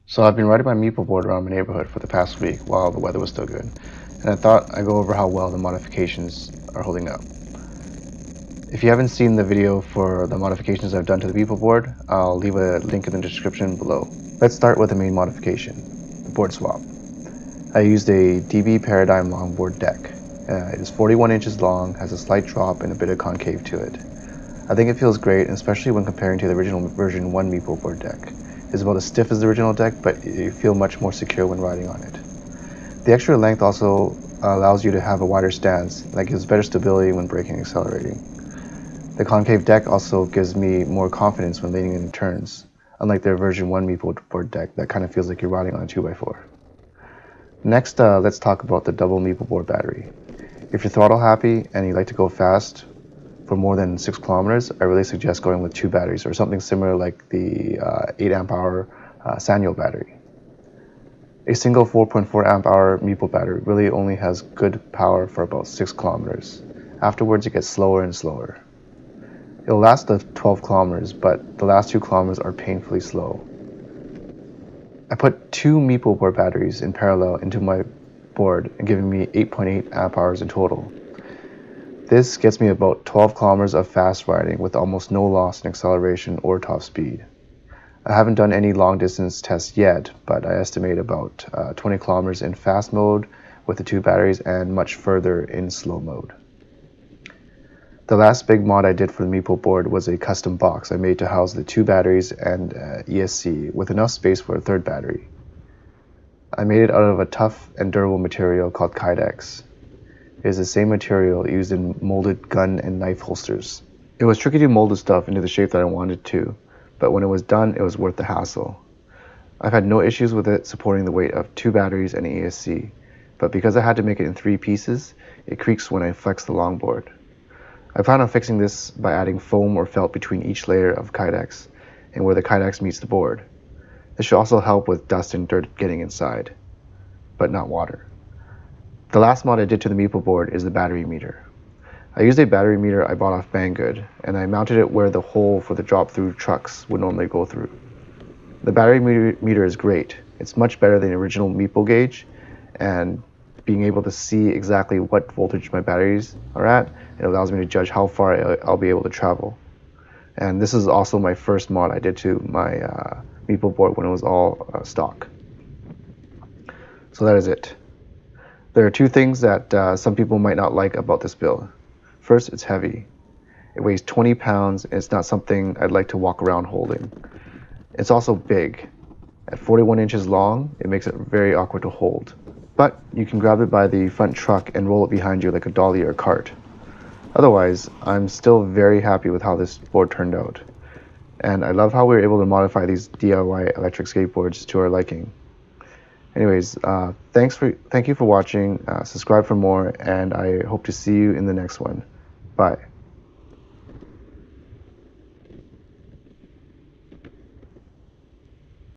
So I've been riding my Meepo board around my neighborhood for the past week while the weather was still good, and I thought I'd go over how well the modifications are holding up. If you haven't seen the video for the modifications I've done to the Meepo board, I'll leave a link in the description below. Let's start with the main modification, the board swap. I used a DB Paradigm longboard deck. It is 41 inches long, has a slight drop and a bit of concave to it. I think it feels great, especially when comparing to the original version 1 Meepo board deck. It's about as stiff as the original deck, but you feel much more secure when riding on it. The extra length also allows you to have a wider stance, and that gives better stability when braking and accelerating. The concave deck also gives me more confidence when leaning into turns, unlike the version 1 Meepo board deck that kind of feels like you're riding on a 2x4. Next, let's talk about the double Meepo board battery. If you're throttle happy and you like to go fast for more than 6 kilometers, I really suggest going with 2 batteries or something similar like the 8 amp hour Sanyo battery. A single 4.4 amp hour Meepo battery really only has good power for about 6 kilometers. Afterwards, it gets slower and slower. It'll last the 12 kilometers, but the last 2 kilometers are painfully slow. I put 2 Meepo board batteries in parallel into my board and giving me 8.8 amp hours in total. This gets me about 12 kilometers of fast riding with almost no loss in acceleration or top speed. I haven't done any long distance tests yet, but I estimate about 20 kilometers in fast mode with the 2 batteries and much further in slow mode. The last big mod I did for the Meepo board was a custom box I made to house the 2 batteries and ESC with enough space for a 3rd battery. I made it out of a tough and durable material called Kydex. It is the same material used in molded gun and knife holsters. It was tricky to mold the stuff into the shape that I wanted to, but when it was done, it was worth the hassle. I've had no issues with it supporting the weight of 2 batteries and ESC, but because I had to make it in 3 pieces, it creaks when I flex the longboard. I plan on fixing this by adding foam or felt between each layer of Kydex and where the Kydex meets the board. This should also help with dust and dirt getting inside, but not water. The last mod I did to the Meepo board is the battery meter. I used a battery meter I bought off Banggood, and I mounted it where the hole for the drop-through trucks would normally go through. The battery meter is great. It's much better than the original Meepo gauge, and being able to see exactly what voltage my batteries are at, it allows me to judge how far I'll be able to travel. And this is also my first mod I did to my Meepo board when it was all stock. So that is it. There are 2 things that some people might not like about this build. First, it's heavy. It weighs 20 pounds and it's not something I'd like to walk around holding. It's also big. At 41 inches long, it makes it very awkward to hold. But you can grab it by the front truck and roll it behind you like a dolly or cart. Otherwise, I'm still very happy with how this board turned out. And I love how we were able to modify these DIY electric skateboards to our liking. Anyways, thank you for watching. Subscribe for more, and I hope to see you in the next one. Bye.